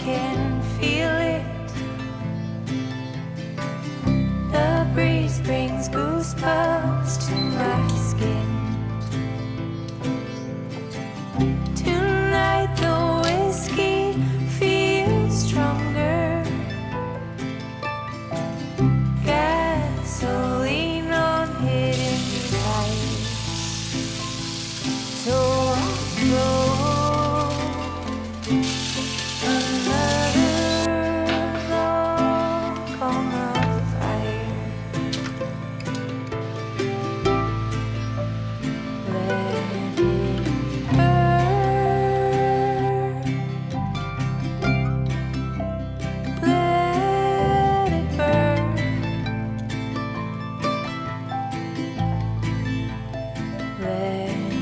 can feel it. The breeze brings goosebumps to my skin. Tonight the whiskey feels stronger. Gasoline on hidden lights. So roll another log on the fire. Let it burn. Let it burn. Let it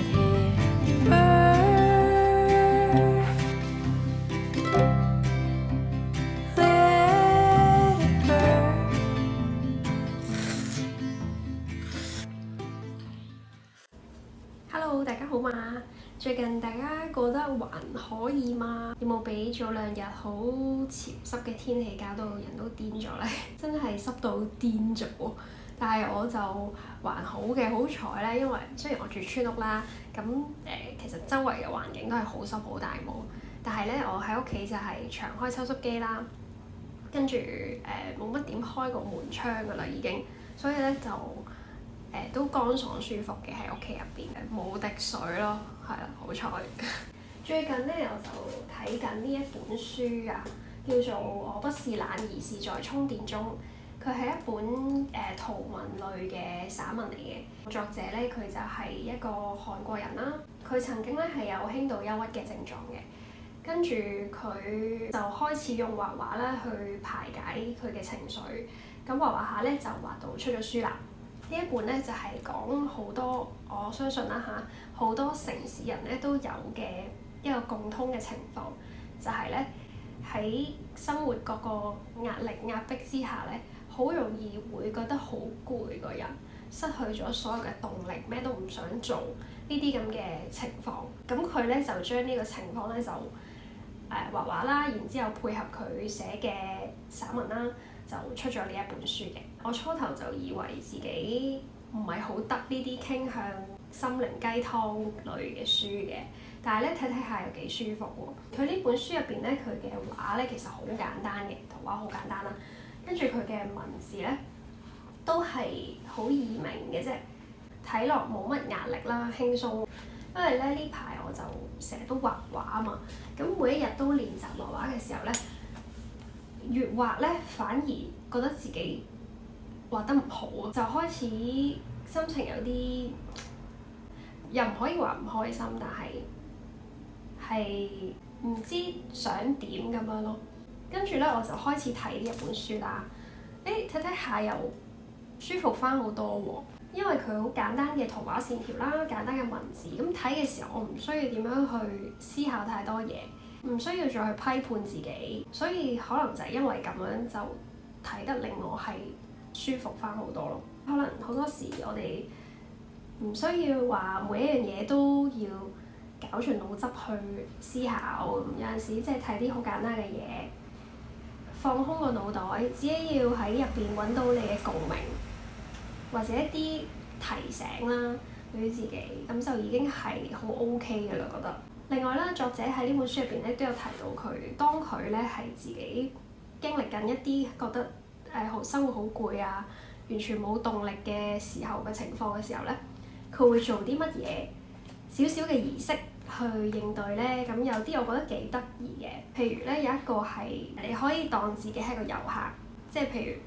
burn. Let it burn. Hello，大家好嘛！最近大家過得還可以嘛？有冇俾早兩日好潮濕嘅天氣搞到人都癲咗呢？真係濕到癲咗！但係我就還好嘅，好彩呢，因為雖然我住村屋啦，咁其實周圍嘅環境都係好濕好大霧，但係呢，我喺屋企就係長開抽濕機啦，跟住冇乜點開個門窗㗎啦已經，所以呢，就都乾爽舒服嘅喺屋企入邊，冇滴水咯，係啦，好彩。最近呢，我就睇緊呢一本書啊，叫做《我不是懶兒是在充電中》。佢係一本圖文類嘅散文嚟嘅，作者呢，佢就係一個韓國人啦。佢曾經呢係有輕度憂鬱嘅症狀嘅，跟住佢就開始用畫畫啦去排解佢嘅情緒。咁畫畫下呢，就畫到出咗書啦。呢一本呢，就係講好多我相信啦嚇，好多城市人呢都有嘅一個共通嘅情況，就係呢，喺生活各個壓力壓迫之下呢，好容易會覺得好攰，個人失去咗所有嘅動力，咩都唔想做呢啲咁嘅情況。咁佢呢，就將呢個情況呢，就畫畫啦，然之後配合佢寫嘅散文啦，就出咗呢一本書嘅。我初頭就以為自己唔係好得呢啲傾向心靈雞湯類嘅書嘅，但係咧睇睇下又幾舒服喎。佢呢本書入邊咧，佢嘅畫咧其實好簡單嘅，圖畫好簡單啦，跟住佢嘅文字咧都係好易明嘅啫，睇落冇乜壓力啦，輕鬆。因為咧呢排我就成日都畫畫啊嘛，咁每一日都練習畫畫嘅時候咧，越畫咧反而覺得自己畫得唔好，就開始心情有啲又唔可以話唔開心，但係唔知想點咁樣咯。跟住咧我就開始睇呢一本書啦，睇睇下又舒服翻好多喎。因為佢好簡單嘅圖畫線條啦，簡單嘅文字，咁睇嘅時候我唔需要點樣去思考太多嘢，唔需要再去批判自己，所以可能就係因為咁樣就睇得令我係舒服翻好多咯。可能好多時我哋唔需要話每一樣嘢都要搞盡腦汁去思考，有陣時即係睇啲好簡單嘅嘢，放空個腦袋，只要喺入邊揾到你嘅共鳴，或者一啲提醒啦，對於自己，咁就已經係好 OK 嘅啦，覺得。另外啦，作者喺呢本書入邊咧都有提到佢，當佢咧係自己經歷緊一啲覺得生活好攰啊，完全冇動力嘅時候嘅情況嘅時候咧，佢會做啲乜嘢少少嘅儀式去應對咧？咁有啲我覺得幾得意嘅，譬如咧有一個係你可以當自己係個遊客，即係譬如。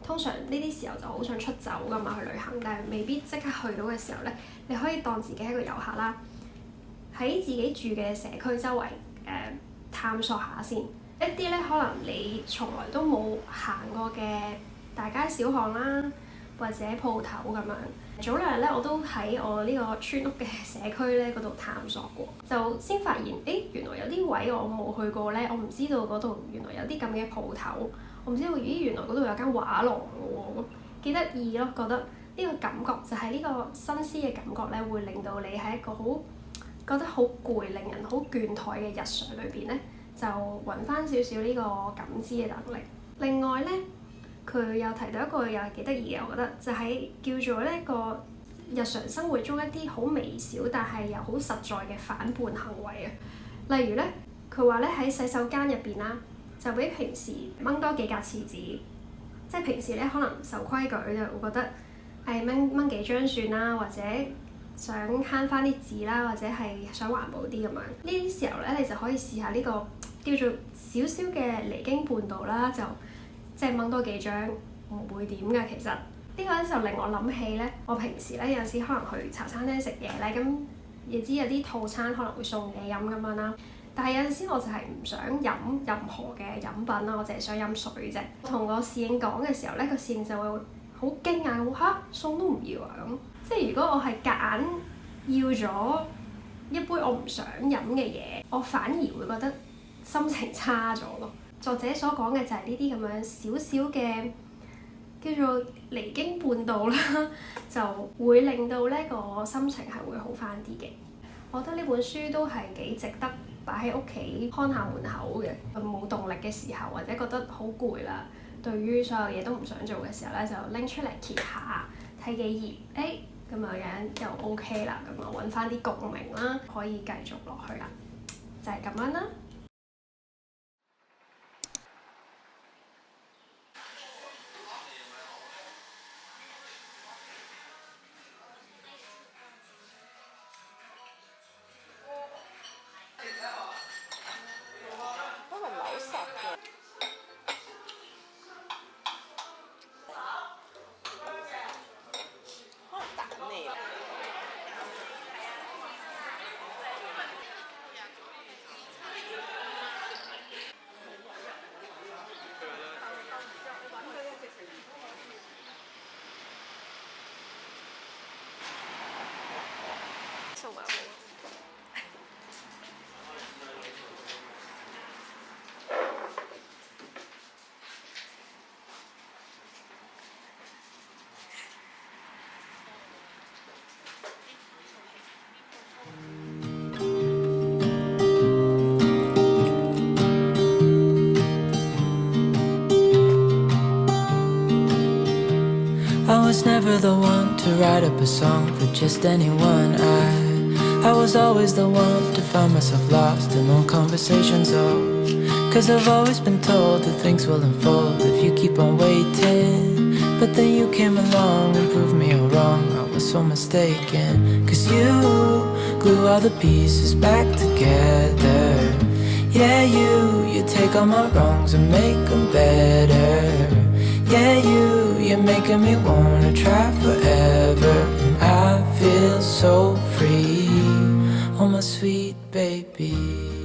通常呢啲時候就好想出走㗎嘛，去旅行，但係未必即刻去到嘅時候咧，你可以當自己係一個遊客啦，喺自己住嘅社區周圍探索下先，一啲咧可能你從來都冇行過嘅大街小巷啦，或者鋪頭咁樣。早兩日咧我都喺我呢個村屋嘅社區咧嗰度探索過，就先發現原來有啲位我冇去過咧，我唔知道嗰度原來有啲咁嘅鋪頭。我唔知道，原來嗰度有間畫廊喎，幾得意咯！覺得呢個感覺就係呢個新鮮嘅感覺咧，會令到你喺一個覺得好攰、令人好倦怠嘅日常裏邊咧，就揾翻少少呢個感知嘅能力。另外咧，佢有提到一個又係幾得意嘅，我覺得就係叫做呢個日常生活中一啲好微小但係又好實在嘅反叛行為啊。例如咧，佢話咧喺洗手間入邊啦，就比平時掹多幾格廁紙，即係平時咧可能守規矩就會覺得誒掹幾張算啦，或者想慳翻啲紙啦，或者係想環保啲咁樣。呢啲時候咧，你就可以試下呢個叫做少少嘅離經叛道啦，就即係掹多幾張唔會點㗎。其實呢個咧就令我諗起咧，我平時咧有時可能去茶餐廳食嘢咧，咁亦知有啲套餐可能會送嘢飲咁樣啦。但係有陣時我就係唔想飲任何嘅飲品啦，我淨係想飲水啫。同個侍應講嘅時候咧，個侍應就會好驚訝咁嚇，餸都唔要啊咁。即係如果我係夾硬要咗一杯我唔想飲嘅嘢，我反而會覺得心情差咗咯。作者所講嘅就係呢啲咁樣少少嘅叫做離經叛道啦，就會令到呢個心情係會好翻啲嘅。我覺得呢本書都係幾值得擺喺屋企看下門口嘅。冇動力嘅時候，或者覺得好攰啦，對於所有嘢都唔想做嘅時候咧，就拎出嚟揭下睇幾頁，咁樣就 OK 啦。咁我揾翻啲共鳴啦，可以繼續落去啦，就係咁樣啦。I was never the one to write up a song for just anyone. I was always the one to find myself lost in long conversations. Cause I've always been told that things will unfold if you keep on waiting. But then you came along and proved me all wrong. I was so mistaken. Cause you glue all the pieces back together. Yeah, you take all my wrongs and make them better. Yeah, you're making me wanna try forever. And I feel so free, oh my sweet baby.